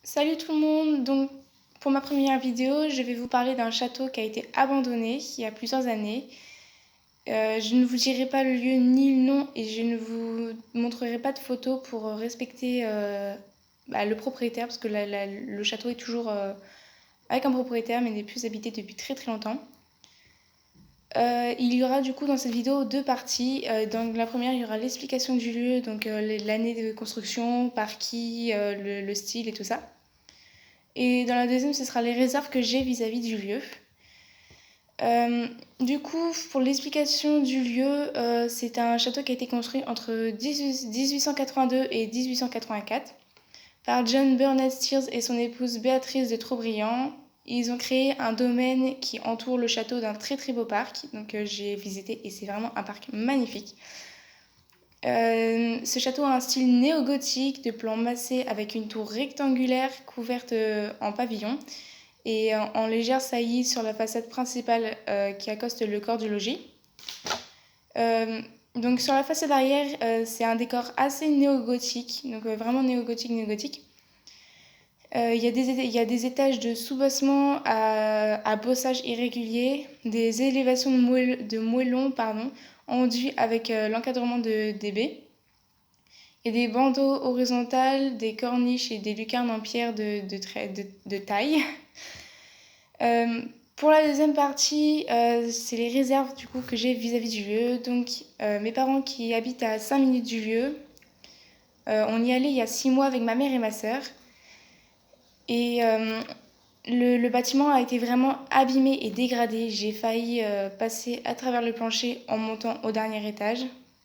Salut tout le monde, donc pour ma première vidéo, je vais vous parler d'un château qui a été abandonné il y a plusieurs années. Je ne vous dirai pas le lieu ni le nom et je ne vous montrerai pas de photos pour respecter le propriétaire parce que le château est toujours avec un propriétaire mais n'est plus habité depuis très très longtemps. Il y aura du coup dans cette vidéo deux parties. Dans la première, il y aura l'explication du lieu, donc l'année de construction, par qui, le style et tout ça. Et dans la deuxième, ce sera les réserves que j'ai vis-à-vis du lieu. Du coup, pour l'explication du lieu, c'est un château qui a été construit entre 1882 et 1884 par John Burnett Steers et son épouse Béatrice de Trobriand. Ils ont créé un domaine qui entoure le château d'un très très beau parc. Donc j'ai visité et c'est vraiment un parc magnifique. Ce château a un style néo-gothique de plan massé avec une tour rectangulaire couverte en pavillon et en légère saillie sur la façade principale qui accoste le corps du logis. Donc sur la façade arrière, c'est un décor assez néo-gothique, donc vraiment néo-gothique, néo-gothique. Il y a des étages de soubassement à bossage irrégulier, des élévations de moellons enduits avec l'encadrement des baies, et des bandeaux horizontales, des corniches et des lucarnes en pierre de taille. Pour la deuxième partie, c'est les réserves du coup que j'ai vis-à-vis du lieu. Donc mes parents qui habitent à 5 minutes du lieu, on y allait il y a 6 mois avec ma mère et ma sœur. Et le bâtiment a été vraiment abîmé et dégradé. J'ai failli passer à travers le plancher en montant au dernier étage.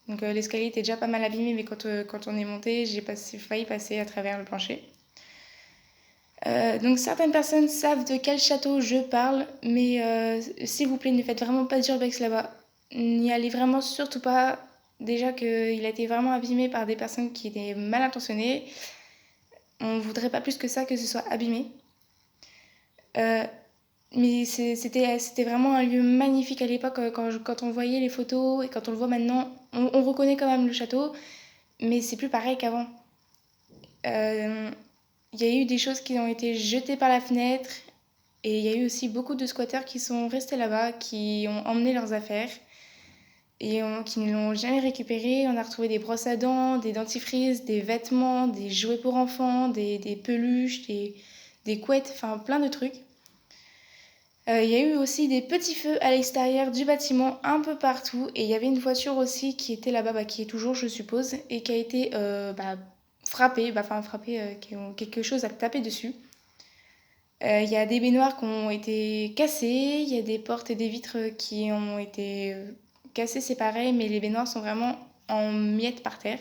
Donc l'escalier était déjà pas mal abîmé, mais quand on est monté, j'ai failli passer à travers le plancher. Donc certaines personnes savent de quel château je parle, mais s'il vous plaît, ne faites vraiment pas d'urbex là-bas. N'y allez vraiment surtout pas. Déjà qu'il a été vraiment abîmé par des personnes qui étaient mal intentionnées. On ne voudrait pas plus que ça que ce soit abîmé. Mais c'était vraiment un lieu magnifique à l'époque quand on voyait les photos et quand on le voit maintenant, on reconnaît quand même le château, mais c'est plus pareil qu'avant. Il y a eu des choses qui ont été jetées par la fenêtre et il y a eu aussi beaucoup de squatteurs qui sont restés là-bas, qui ont emmené leurs affaires et qui ne l'ont jamais récupéré. On a retrouvé des brosses à dents, des dentifrices, des vêtements, des jouets pour enfants, des peluches, des couettes, enfin plein de trucs. Il y a eu aussi des petits feux à l'extérieur du bâtiment un peu partout et il y avait une voiture aussi qui était là-bas, qui est toujours je suppose, et qui a été frappée, qui ont quelque chose à taper dessus. Il y a des baignoires qui ont été cassées, il y a des portes et des vitres qui ont été cassées, c'est pareil, mais les baignoires sont vraiment en miettes par terre.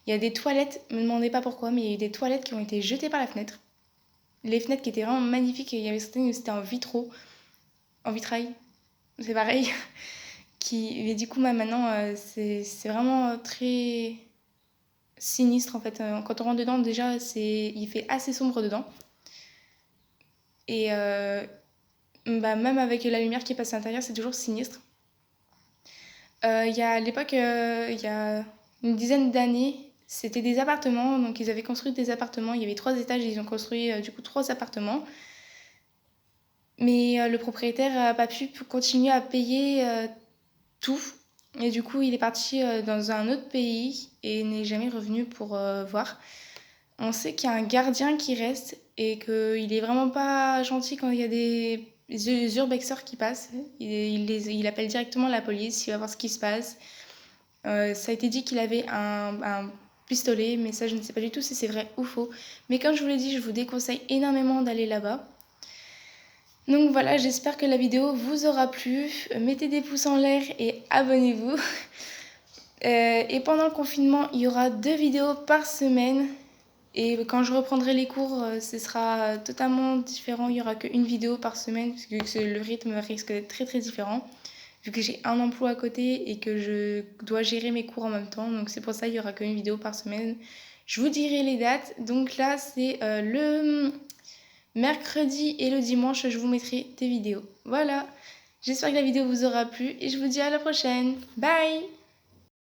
Il y a des toilettes, ne me demandez pas pourquoi, mais il y a eu des toilettes qui ont été jetées par la fenêtre. Les fenêtres qui étaient vraiment magnifiques, il y avait certaines où c'était en vitrail, c'est pareil. Et du coup, maintenant, c'est vraiment très sinistre en fait. Quand on rentre dedans, déjà, il fait assez sombre dedans. Et même avec la lumière qui passe à l'intérieur, c'est toujours sinistre. À l'époque, il y a une dizaine d'années, c'était des appartements. Donc, ils avaient construit des appartements. Il y avait 3 étages et ils ont construit du coup 3 appartements. Mais le propriétaire n'a pas pu continuer à payer tout. Et du coup, il est parti dans un autre pays et n'est jamais revenu pour voir. On sait qu'il y a un gardien qui reste et qu'il est vraiment pas gentil quand il y a des urbexeurs qui passent. Il appelle directement la police, il va voir ce qui se passe. Ça a été dit qu'il avait un pistolet, mais ça, je ne sais pas du tout si c'est vrai ou faux. Mais comme je vous l'ai dit, je vous déconseille énormément d'aller là-bas. Donc voilà, j'espère que la vidéo vous aura plu. Mettez des pouces en l'air et abonnez-vous. Et pendant le confinement, il y aura 2 vidéos par semaine. Et quand je reprendrai les cours, ce sera totalement différent. Il n'y aura qu'une vidéo par semaine, parce que le rythme risque d'être très très différent, vu que j'ai un emploi à côté et que je dois gérer mes cours en même temps. Donc c'est pour ça qu'il n'y aura qu'une vidéo par semaine. Je vous dirai les dates. Donc là, c'est le mercredi et le dimanche, je vous mettrai des vidéos. Voilà, j'espère que la vidéo vous aura plu et je vous dis à la prochaine. Bye!